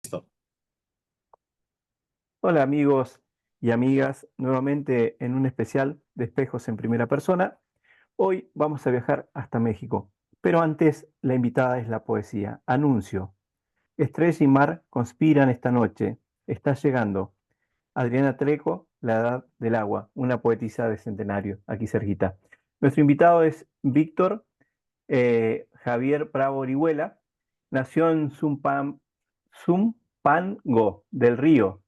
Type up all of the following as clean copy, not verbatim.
Listo. Hola amigos y amigas, nuevamente en un especial de espejos en primera persona. Hoy vamos a viajar hasta México, pero antes la invitada es la poesía. Anuncio, Estrella y Mar conspiran esta noche. Está llegando Adriana Treco, La Edad del Agua, una poetisa de centenario, aquí cerquita. Nuestro invitado es Víctor Javier Bravo Orihuela. Nació en Zumpango del Río,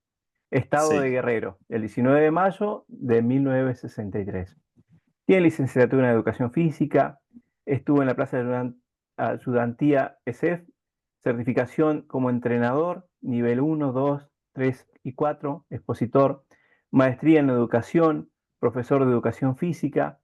Estado de Sí, Guerrero, el 19 de mayo de 1963. Tiene licenciatura en Educación Física, estuvo en la Plaza de Ayudantía ESEF, certificación como entrenador, nivel 1, 2, 3 y 4, expositor, maestría en Educación, profesor de Educación Física,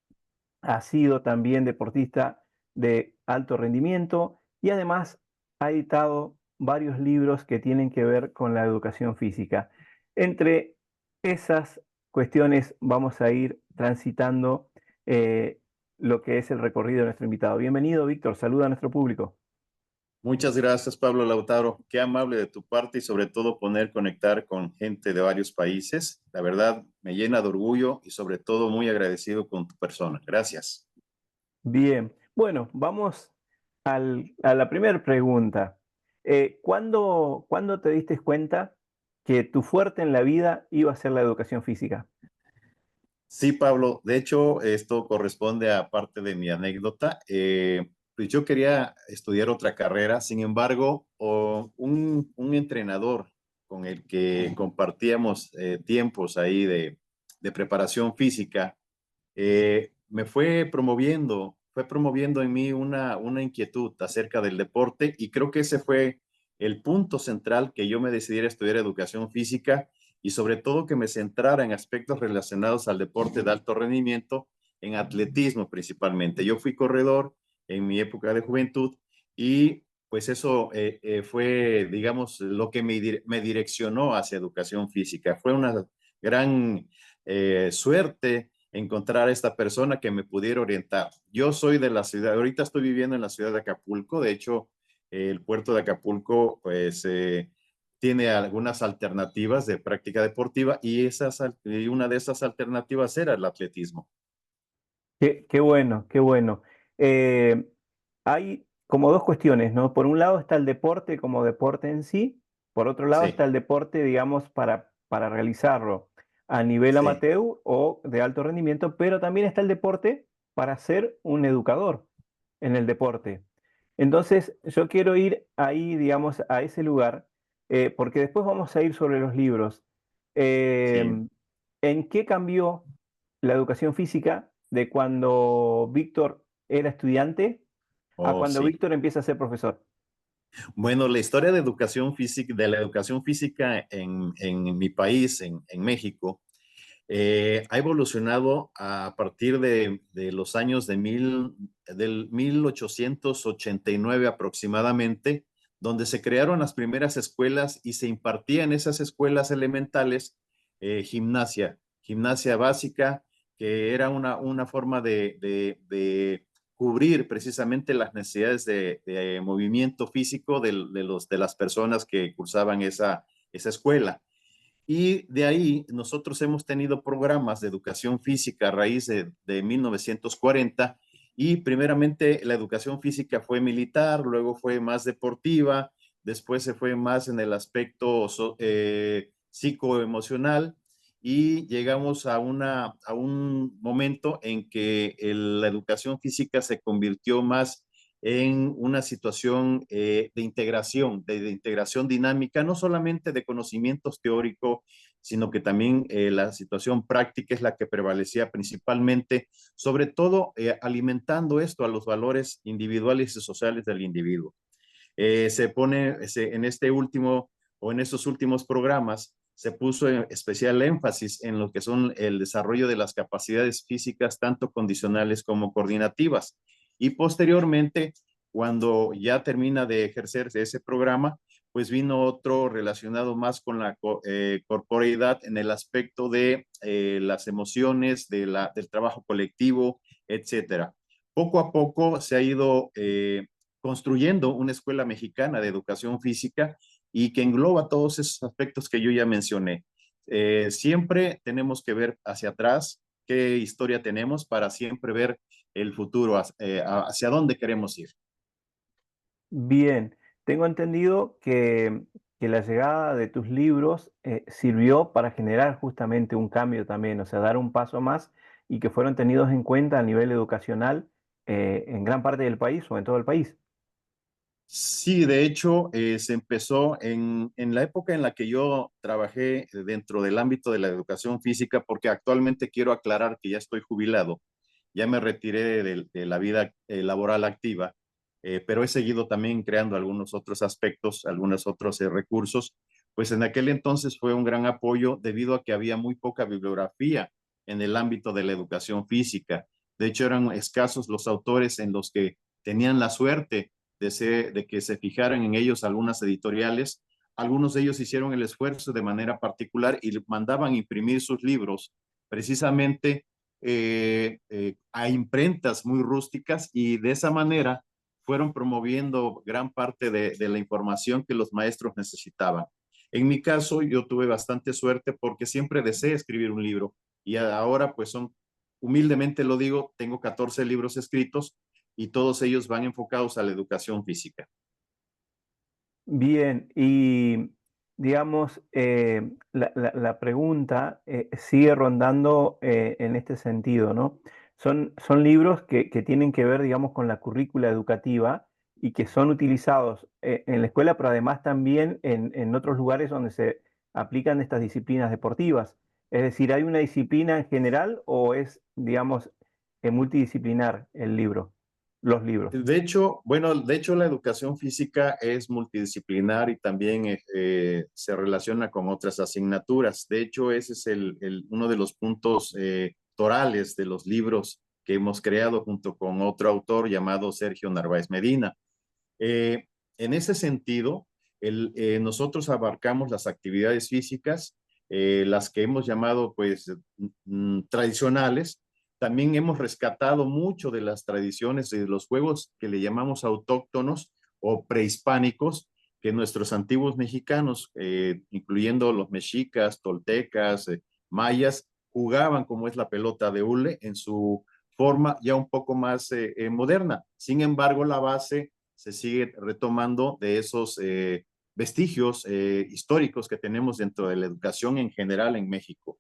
ha sido también deportista de alto rendimiento y además ha editado varios libros que tienen que ver con la educación física. Entre esas cuestiones vamos a ir transitando eh, lo que es el recorrido de nuestro invitado. Bienvenido, Víctor. Saluda a nuestro público. muchas gracias, Pablo Lautaro. Qué amable de tu parte y sobre todo conectar con gente de varios países. La verdad, me llena de orgullo y sobre todo muy agradecido con tu persona. Gracias. Bien. Bueno, vamos a la primera pregunta. ¿Cuándo te diste cuenta que tu fuerte en la vida iba a ser la educación física? Sí, Pablo, de hecho, esto corresponde a parte de mi anécdota. Pues yo quería estudiar otra carrera, sin embargo, un entrenador con el que compartíamos tiempos ahí de preparación física, me fue promoviendo en mí una inquietud acerca del deporte y creo que ese fue el punto central que yo me decidiera a estudiar educación física y sobre todo que me centrara en aspectos relacionados al deporte de alto rendimiento, en atletismo principalmente. Yo fui corredor en mi época de juventud y pues eso fue, digamos, lo que me direccionó hacia educación física. Fue una gran suerte encontrar a esta persona que me pudiera orientar. Yo soy de la ciudad, ahorita estoy viviendo en la ciudad de Acapulco, de hecho, el puerto de Acapulco, pues, tiene algunas alternativas de práctica deportiva y una de esas alternativas era el atletismo. Qué bueno, qué bueno. Eh, Hay como dos cuestiones, ¿no? Por un lado está el deporte como deporte en sí, por otro lado está Sí, el deporte, digamos, para realizarlo a nivel sí, amateur o de alto rendimiento, pero también está el deporte para ser un educador en el deporte. Entonces, yo quiero ir ahí, digamos, a ese lugar, porque después vamos a ir sobre los libros. sí. ¿En qué cambió la educación física de cuando Víctor era estudiante a Oh, cuando sí. Víctor empieza a ser profesor? Bueno, la historia de educación física, de la educación física en mi país, en México, ha evolucionado a partir de los años del 1889 aproximadamente, donde se crearon las primeras escuelas y se impartía en esas escuelas elementales gimnasia básica, que era una forma de cubrir precisamente las necesidades de movimiento físico de las personas que cursaban esa escuela. Y de ahí nosotros hemos tenido programas de educación física a raíz de 1940 y primeramente la educación física fue militar, luego fue más deportiva, después se fue más en el aspecto psicoemocional y llegamos a un momento en que la educación física se convirtió más en una situación de integración dinámica, no solamente de conocimientos teóricos, sino que también la situación práctica es la que prevalecía principalmente, sobre todo alimentando esto a los valores individuales y sociales del individuo. En este último o en estos últimos programas se puso especial énfasis en lo que son el desarrollo de las capacidades físicas, tanto condicionales como coordinativas. Y posteriormente, cuando ya termina de ejercerse ese programa, pues vino otro relacionado más con la corporeidad en el aspecto de las emociones, del trabajo colectivo, etcétera. Poco a poco se ha ido construyendo una escuela mexicana de educación física y que engloba todos esos aspectos que yo ya mencioné. Siempre tenemos que ver hacia atrás qué historia tenemos para siempre ver el futuro, hacia dónde queremos ir. Bien, tengo entendido que la llegada de tus libros sirvió para generar justamente un cambio también, o sea, dar un paso más y que fueron tenidos en cuenta a nivel educacional en gran parte del país o en todo el país. Sí, de hecho, se empezó en la época en la que yo trabajé dentro del ámbito de la educación física, porque actualmente quiero aclarar que ya estoy jubilado, ya me retiré de la vida laboral activa, pero he seguido también creando algunos otros aspectos, algunos otros recursos. Pues en aquel entonces fue un gran apoyo debido a que había muy poca bibliografía en el ámbito de la educación física. De hecho, eran escasos los autores en los que tenían la suerte de que se fijaran en ellos algunas editoriales. Algunos de ellos hicieron el esfuerzo de manera particular y mandaban imprimir sus libros precisamente a imprentas muy rústicas, y de esa manera fueron promoviendo gran parte de la información que los maestros necesitaban. En mi caso, yo tuve bastante suerte porque siempre deseé escribir un libro, y ahora pues humildemente lo digo, tengo 14 libros escritos y todos ellos van enfocados a la educación física. Bien, y digamos, la pregunta sigue rondando en este sentido, ¿no? Son libros que tienen que ver, digamos, con la currícula educativa y que son utilizados en la escuela, pero además también en otros lugares donde se aplican estas disciplinas deportivas. Es decir, ¿hay una disciplina en general o es, digamos, multidisciplinar el libro, los libros? De hecho, bueno, de hecho la educación física es multidisciplinar y también se relaciona con otras asignaturas. De hecho, ese es uno de los puntos torales de los libros que hemos creado junto con otro autor llamado Sergio Narváez Medina. Eh, en ese sentido, nosotros abarcamos las actividades físicas, las que hemos llamado pues tradicionales. También hemos rescatado mucho de las tradiciones de los juegos que le llamamos autóctonos o prehispánicos, que nuestros antiguos mexicanos, incluyendo los mexicas, toltecas, mayas, jugaban, como es la pelota de hule, en su forma ya un poco más moderna. Sin embargo, la base se sigue retomando de esos vestigios históricos que tenemos dentro de la educación en general en México.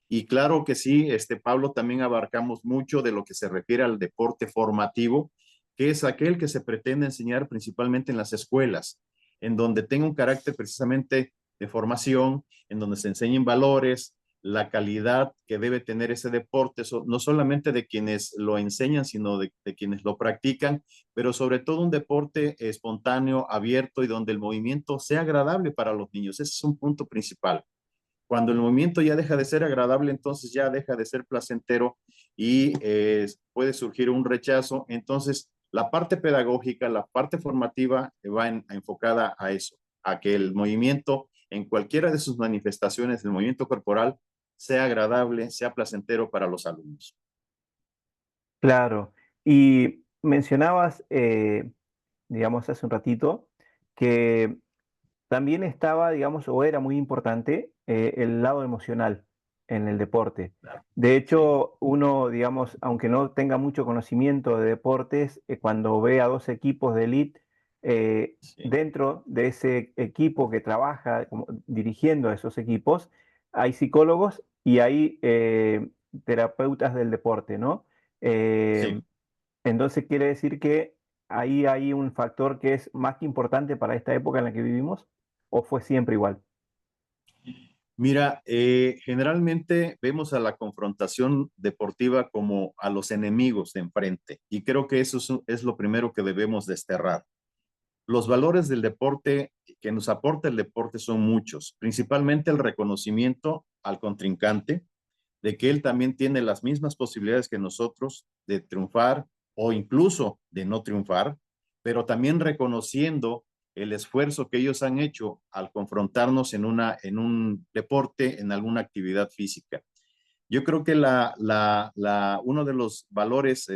Y claro que sí, Pablo, también abarcamos mucho de lo que se refiere al deporte formativo, que es aquel que se pretende enseñar principalmente en las escuelas, en donde tenga un carácter precisamente de formación, en donde se enseñen valores, la calidad que debe tener ese deporte, no solamente de quienes lo enseñan, sino de quienes lo practican, pero sobre todo un deporte espontáneo, abierto y donde el movimiento sea agradable para los niños. Ese es un punto principal. Cuando el movimiento ya deja de ser agradable, entonces ya deja de ser placentero y puede surgir un rechazo. Entonces, la parte pedagógica, la parte formativa va enfocada a eso, a que el movimiento en cualquiera de sus manifestaciones, el movimiento corporal, sea agradable, sea placentero para los alumnos. Claro. Y mencionabas, digamos, hace un ratito, que también estaba, digamos, o era muy importante el lado emocional en el deporte. Claro. De Sí, hecho, uno, digamos, aunque no tenga mucho conocimiento de deportes, cuando ve a dos equipos de elite, sí, dentro de ese equipo que trabaja dirigiendo a esos equipos, hay psicólogos y hay terapeutas del deporte, ¿no? Eh, sí. entonces quiere decir que ahí hay un factor que es más que importante para esta época en la que vivimos, ¿o fue siempre igual? Mira, generalmente vemos a la confrontación deportiva como a los enemigos de enfrente, y creo que eso es lo primero que debemos desterrar. Los valores del deporte que nos aporta el deporte son muchos, principalmente el reconocimiento al contrincante, de que él también tiene las mismas posibilidades que nosotros de triunfar o incluso de no triunfar, pero también reconociendo el esfuerzo que ellos han hecho al confrontarnos en un deporte, en alguna actividad física. Yo creo que uno de los valores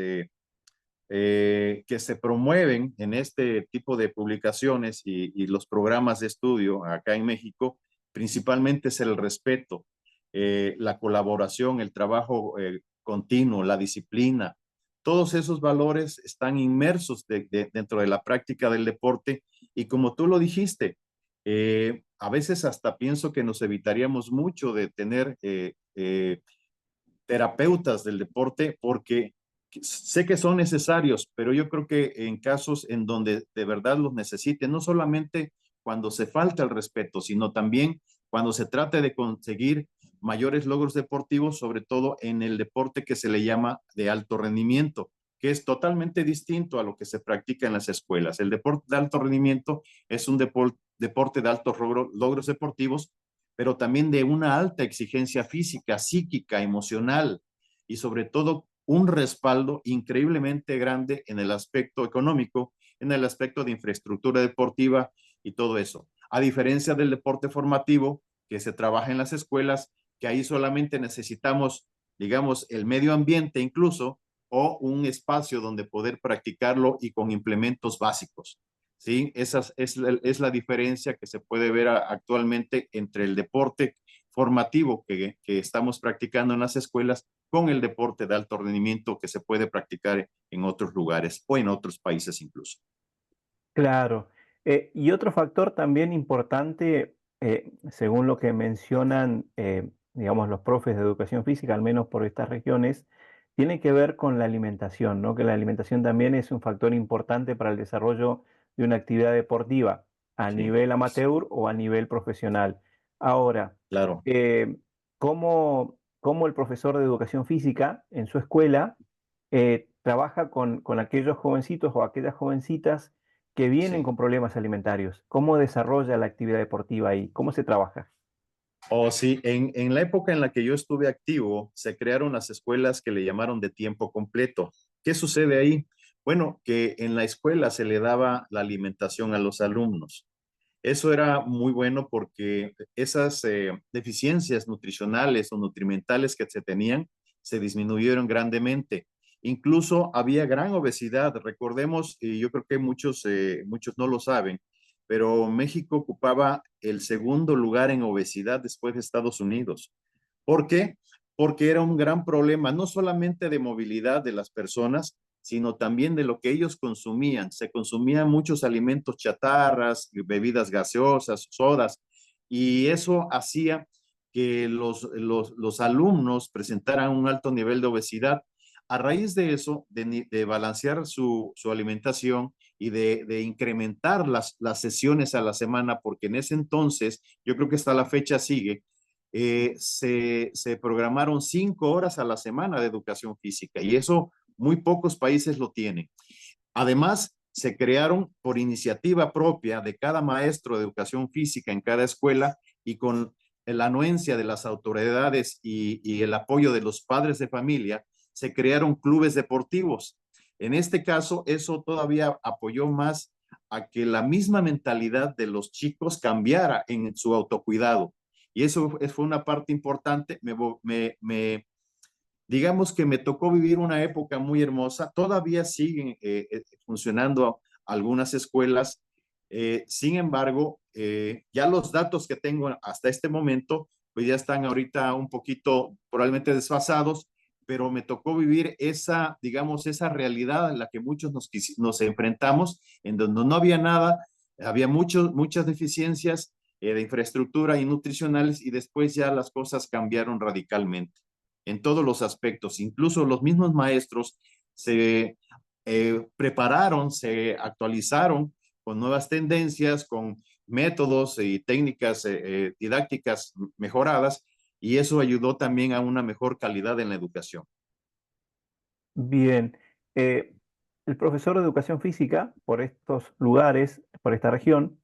que se promueven en este tipo de publicaciones y los programas de estudio acá en México, principalmente es el respeto, la colaboración, el trabajo continuo, la disciplina. Todos esos valores están inmersos dentro de la práctica del deporte y como tú lo dijiste, a veces hasta pienso que nos evitaríamos mucho de tener terapeutas del deporte porque sé que son necesarios, pero yo creo que en casos en donde de verdad los necesiten, no solamente cuando se falta el respeto, sino también cuando se trate de conseguir mayores logros deportivos, sobre todo en el deporte que se le llama de alto rendimiento, que es totalmente distinto a lo que se practica en las escuelas. El deporte de alto rendimiento es un deporte de altos logros deportivos, pero también de una alta exigencia física, psíquica, emocional y sobre todo un respaldo increíblemente grande en el aspecto económico, en el aspecto de infraestructura deportiva y todo eso. A diferencia del deporte formativo que se trabaja en las escuelas, que ahí solamente necesitamos, digamos, el medio ambiente incluso o un espacio donde poder practicarlo y con implementos básicos. ¿Sí? Esa es la diferencia que se puede ver actualmente entre el deporte formativo que estamos practicando en las escuelas con el deporte de alto rendimiento que se puede practicar en otros lugares o en otros países incluso. Claro. Y otro factor también importante, según lo que mencionan, digamos, los profes de educación física, al menos por estas regiones, tiene que ver con la alimentación, ¿no? Que la alimentación también es un factor importante para el desarrollo de una actividad deportiva a Sí, nivel amateur o a nivel profesional. Ahora, claro. eh, ¿cómo el profesor de educación física en su escuela trabaja con aquellos jovencitos o aquellas jovencitas que vienen Sí. con problemas alimentarios? ¿Cómo desarrolla la actividad deportiva ahí? ¿Cómo se trabaja? O sí, en la época en la que yo estuve activo, se crearon las escuelas que le llamaron de tiempo completo. ¿Qué sucede ahí? Bueno, que en la escuela se le daba la alimentación a los alumnos. Eso era muy bueno porque esas deficiencias nutricionales o nutrimentales que se tenían se disminuyeron grandemente. Incluso había gran obesidad. Recordemos, y yo creo que muchos no lo saben, pero México ocupaba el segundo lugar en obesidad después de Estados Unidos. ¿Por qué? Porque era un gran problema, no solamente de movilidad de las personas, sino también de lo que ellos consumían. Se consumían muchos alimentos chatarras, bebidas gaseosas, sodas, y eso hacía que los alumnos presentaran un alto nivel de obesidad. A raíz de eso, de balancear su alimentación y de incrementar las sesiones a la semana, porque en ese entonces, yo creo que hasta la fecha sigue, se programaron 5 horas a la semana de educación física y eso muy pocos países lo tienen. Además, se crearon por iniciativa propia de cada maestro de educación física en cada escuela y con la anuencia de las autoridades y el apoyo de los padres de familia, se crearon clubes deportivos. En este caso, eso todavía apoyó más a que la misma mentalidad de los chicos cambiara en su autocuidado. Y eso fue una parte importante. Digamos que me tocó vivir una época muy hermosa. Todavía siguen funcionando algunas escuelas. Sin embargo, ya los datos que tengo hasta este momento, pues ya están ahorita un poquito probablemente desfasados, pero me tocó vivir esa, digamos, esa realidad en la que muchos nos enfrentamos, en donde no había nada, había muchas deficiencias de infraestructura y nutricionales y después ya las cosas cambiaron radicalmente en todos los aspectos. Incluso los mismos maestros se prepararon, se actualizaron con nuevas tendencias, con métodos y técnicas didácticas mejoradas, y eso ayudó también a una mejor calidad en la educación. Bien. eh, el profesor de educación física por estos lugares, por esta región,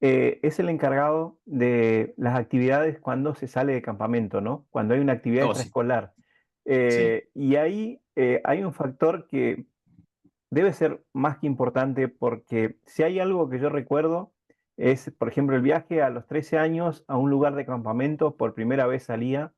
es el encargado de las actividades cuando se sale de campamento, ¿no? Cuando hay una actividad Oh, sí, extraescolar. sí, Y ahí hay un factor que debe ser más que importante porque si hay algo que yo recuerdo es, por ejemplo, el viaje a los 13 años a un lugar de campamento, por primera vez salía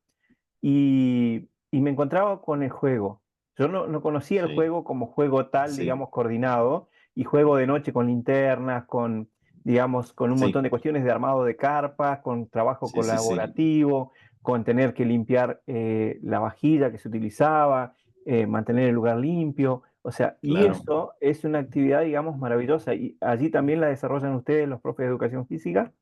y me encontraba con el juego. Yo no conocía el Sí, juego como juego tal, sí, digamos, coordinado, y juego de noche con linternas, con, digamos, con un montón sí, de cuestiones de armado de carpas, con trabajo sí, sí, sí, colaborativo, con tener que limpiar la vajilla que se utilizaba, mantener el lugar limpio. O sea, y claro. eso es una actividad, digamos, maravillosa. ¿Y allí también la desarrollan ustedes, los profes de educación física?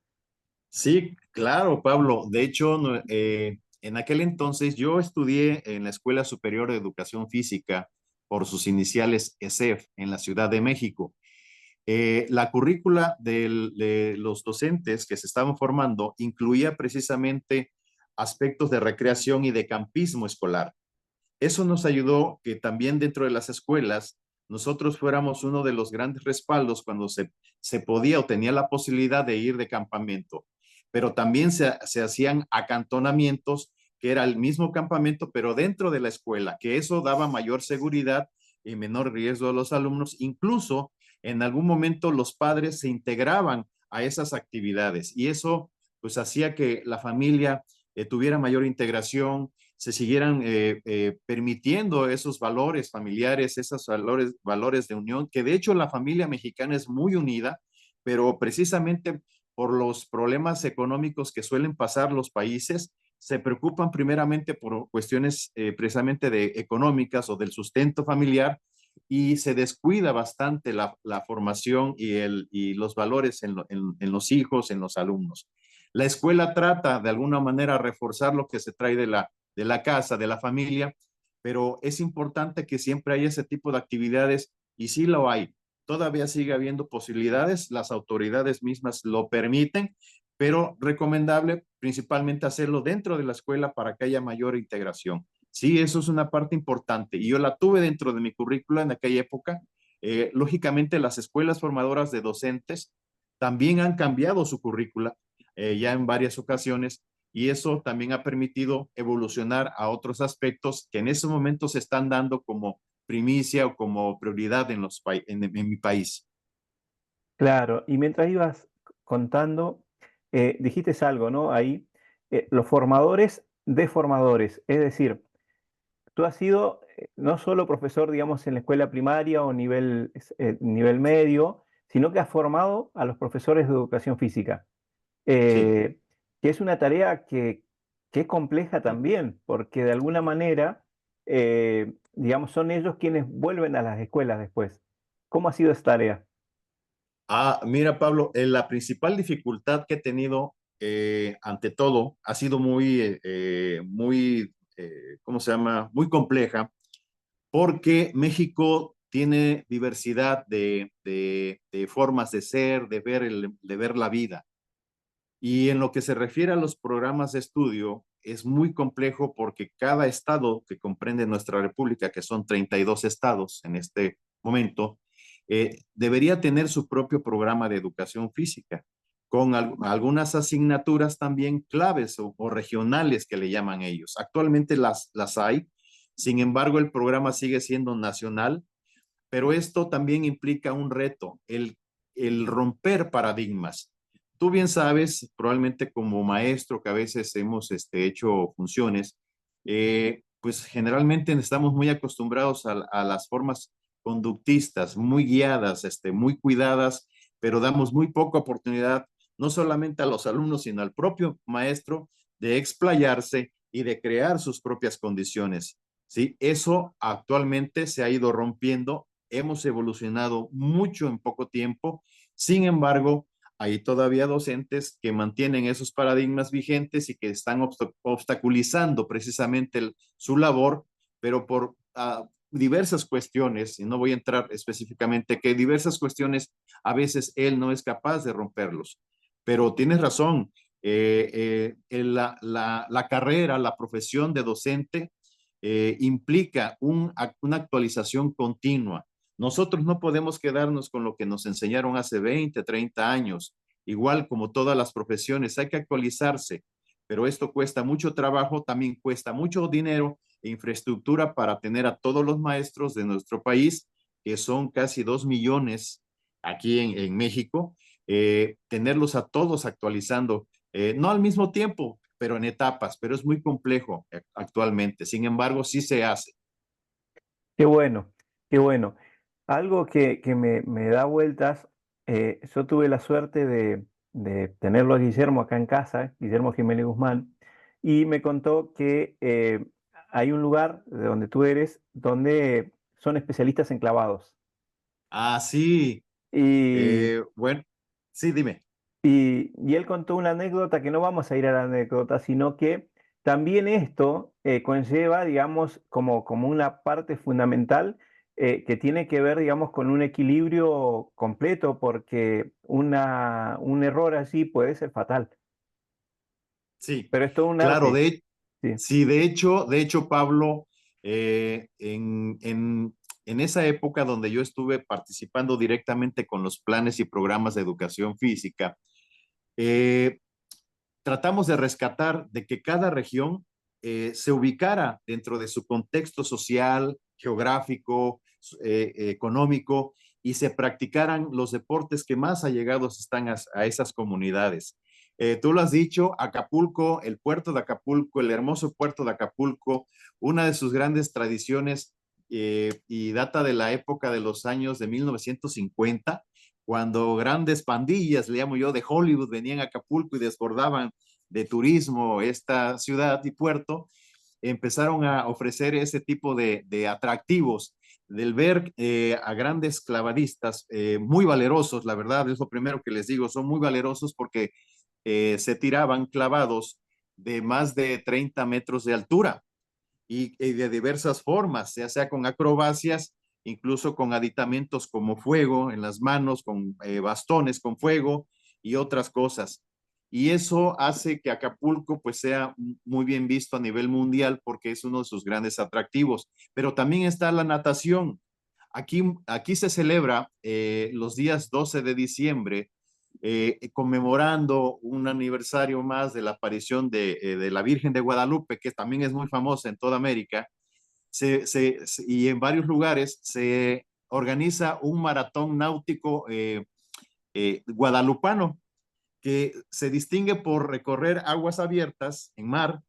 Sí, claro, Pablo. De hecho, en aquel entonces yo estudié en la Escuela Superior de Educación Física por sus iniciales ESEF en la Ciudad de México. La currícula de los docentes que se estaban formando incluía precisamente aspectos de recreación y de campismo escolar. Eso nos ayudó que también dentro de las escuelas nosotros fuéramos uno de los grandes respaldos cuando se podía o tenía la posibilidad de ir de campamento. Pero también se hacían acantonamientos, que era el mismo campamento, pero dentro de la escuela, que eso daba mayor seguridad y menor riesgo a los alumnos. Incluso en algún momento los padres se integraban a esas actividades y eso pues hacía que la familia tuviera mayor integración, se siguieran permitiendo esos valores familiares, esos valores de unión, que de hecho la familia mexicana es muy unida, pero precisamente por los problemas económicos que suelen pasar los países, se preocupan primeramente por cuestiones precisamente de económicas o del sustento familiar y se descuida bastante la formación y los valores en los hijos, en los alumnos. La escuela trata de alguna manera reforzar lo que se trae de la casa, de la familia, pero es importante que siempre haya ese tipo de actividades y sí lo hay. Todavía sigue habiendo posibilidades, las autoridades mismas lo permiten, pero recomendable principalmente hacerlo dentro de la escuela para que haya mayor integración. Sí, eso es una parte importante y yo la tuve dentro de mi currícula en aquella época. Lógicamente, las escuelas formadoras de docentes también han cambiado su currícula ya en varias ocasiones y eso también ha permitido evolucionar a otros aspectos que en ese momento se están dando como primicia o como prioridad en mi país. Claro, y mientras ibas contando, dijiste algo, ¿no? Ahí, los formadores de formadores, es decir, tú has sido no solo profesor, digamos, en la escuela primaria o nivel medio, sino que has formado a los profesores de educación física, Sí, eh, que es una tarea que es compleja sí. también, porque de alguna manera, digamos, son ellos quienes vuelven a las escuelas después. ¿Cómo ha sido esta tarea? Mira, Pablo, la principal dificultad que he tenido, ante todo, ha sido ¿cómo se llama? Muy compleja, porque México tiene diversidad de formas de ser, de ver la vida. Y en lo que se refiere a los programas de estudio, es muy complejo porque cada estado que comprende nuestra república, que son 32 estados en este momento, debería tener su propio programa de educación física, con algunas asignaturas también claves o regionales que le llaman ellos. Actualmente las hay, sin embargo el programa sigue siendo nacional, pero esto también implica un reto, el romper paradigmas. Tú bien sabes, probablemente como maestro que a veces hemos hecho funciones, pues generalmente estamos muy acostumbrados a las formas conductistas, muy guiadas, muy cuidadas, pero damos muy poca oportunidad, no solamente a los alumnos, sino al propio maestro de explayarse y de crear sus propias condiciones. ¿Sí? Eso actualmente se ha ido rompiendo, hemos evolucionado mucho en poco tiempo, sin embargo, hay todavía docentes que mantienen esos paradigmas vigentes y que están obstaculizando precisamente su labor, pero por diversas cuestiones, y no voy a entrar específicamente, que diversas cuestiones a veces él no es capaz de romperlos. Pero tienes razón, la carrera, la profesión de docente implica una actualización continua. Nosotros no podemos quedarnos con lo que nos enseñaron hace 20, 30 años. Igual como todas las profesiones, hay que actualizarse, pero esto cuesta mucho trabajo, también cuesta mucho dinero e infraestructura para tener a todos los maestros de nuestro país, que son casi 2 millones aquí en México, tenerlos a todos actualizando, no al mismo tiempo, pero en etapas, pero es muy complejo actualmente. Sin embargo, sí se hace. Qué bueno, qué bueno. Algo que me da vueltas, yo tuve la suerte de tenerlo a Guillermo acá en casa, Guillermo Jiménez Guzmán, y me contó que hay un lugar de donde tú eres donde son especialistas en clavados. Ah, sí. Y Bueno, sí, dime. y él contó una anécdota que no vamos a ir a la anécdota, sino que también esto conlleva, digamos, como una parte fundamental que tiene que ver, digamos, con un equilibrio completo, porque un error así puede ser fatal. Sí, Pero es todo un claro, arte. Sí. sí, de hecho, Pablo, en esa época donde yo estuve participando directamente con los planes y programas de educación física, eh, tratamos de rescatar de que cada región se ubicara dentro de su contexto social, geográfico, económico, y se practicaran los deportes que más allegados están a esas comunidades. Tú lo has dicho, Acapulco, el puerto de Acapulco, el hermoso puerto de Acapulco, una de sus grandes tradiciones y data de la época de los años de 1950, cuando grandes pandillas, le llamo yo, de Hollywood venían a Acapulco y desbordaban de turismo esta ciudad y puerto, empezaron a ofrecer ese tipo de atractivos, del ver a grandes clavadistas muy valerosos, la verdad, es lo primero que les digo, son muy valerosos porque se tiraban clavados de más de 30 metros de altura y de diversas formas, ya sea con acrobacias, incluso con aditamentos como fuego en las manos, con bastones con fuego y otras cosas. Y eso hace que Acapulco pues sea muy bien visto a nivel mundial porque es uno de sus grandes atractivos. Pero también está la natación. Aquí se celebra los días 12 de diciembre, conmemorando un aniversario más de la aparición de la Virgen de Guadalupe, que también es muy famosa en toda América, y en varios lugares se organiza un maratón náutico guadalupano que se distingue por recorrer aguas abiertas en mar,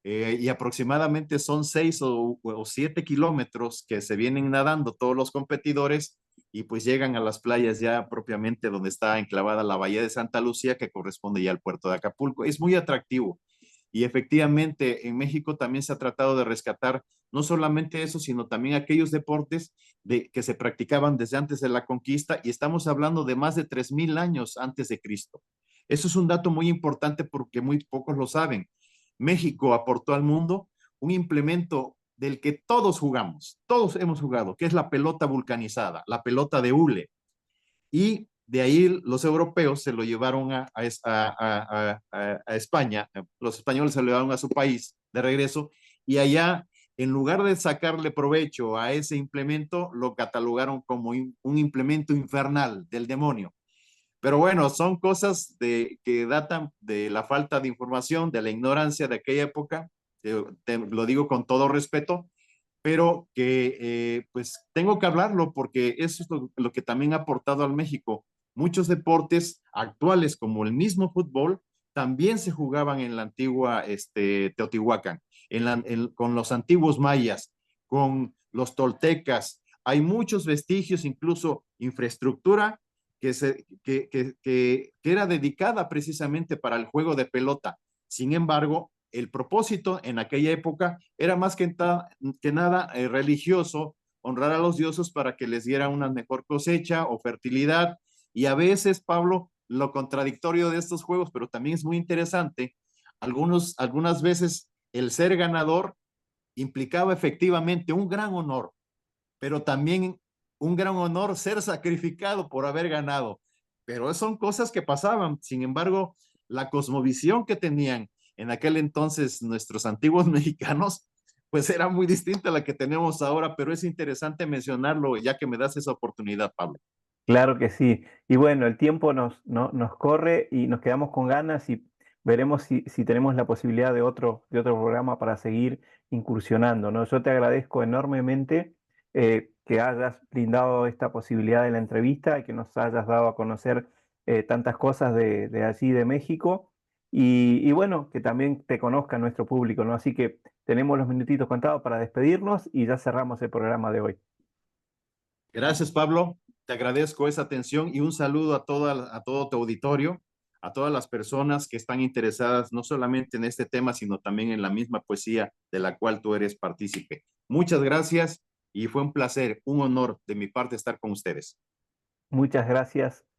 y aproximadamente son 6 o 7 kilómetros que se vienen nadando todos los competidores y pues llegan a las playas ya propiamente donde está enclavada la bahía de Santa Lucía, que corresponde ya al puerto de Acapulco. Es muy atractivo y efectivamente en México también se ha tratado de rescatar no solamente eso, sino también aquellos deportes que se practicaban desde antes de la conquista, y estamos hablando de más de 3000 años antes de Cristo. Eso es un dato muy importante porque muy pocos lo saben. México aportó al mundo un implemento del que todos hemos jugado, que es la pelota vulcanizada, la pelota de hule. Y de ahí los europeos se lo llevaron a España, los españoles se lo llevaron a su país de regreso, y allá, en lugar de sacarle provecho a ese implemento, lo catalogaron como un implemento infernal del demonio. Pero bueno, son cosas que datan de la falta de información, de la ignorancia de aquella época, te lo digo con todo respeto, pero que pues tengo que hablarlo porque eso es lo que también ha aportado al México. Muchos deportes actuales, como el mismo fútbol, también se jugaban en la antigua Teotihuacán, con los antiguos mayas, con los toltecas. Hay muchos vestigios, incluso infraestructura que era dedicada precisamente para el juego de pelota. Sin embargo, el propósito en aquella época era más que nada religioso, honrar a los dioses para que les diera una mejor cosecha o fertilidad. Y a veces, Pablo, lo contradictorio de estos juegos, pero también es muy interesante, algunas veces el ser ganador implicaba efectivamente un gran honor, pero también un gran honor ser sacrificado por haber ganado. Pero son cosas que pasaban. Sin embargo, la cosmovisión que tenían en aquel entonces nuestros antiguos mexicanos, pues era muy distinta a la que tenemos ahora, pero es interesante mencionarlo ya que me das esa oportunidad, Pablo. Claro que sí. Y bueno, el tiempo nos corre y nos quedamos con ganas y veremos si tenemos la posibilidad de otro programa para seguir incursionando, ¿no? Yo te agradezco enormemente que hayas brindado esta posibilidad de la entrevista y que nos hayas dado a conocer tantas cosas de allí de México. y bueno, que también te conozca nuestro público, ¿no? Así que tenemos los minutitos contados para despedirnos y ya cerramos el programa de hoy. Gracias, Pablo. Te agradezco esa atención y un saludo a todo tu auditorio, a todas las personas que están interesadas no solamente en este tema, sino también en la misma poesía de la cual tú eres partícipe. Muchas gracias y fue un placer, un honor de mi parte estar con ustedes. Muchas gracias.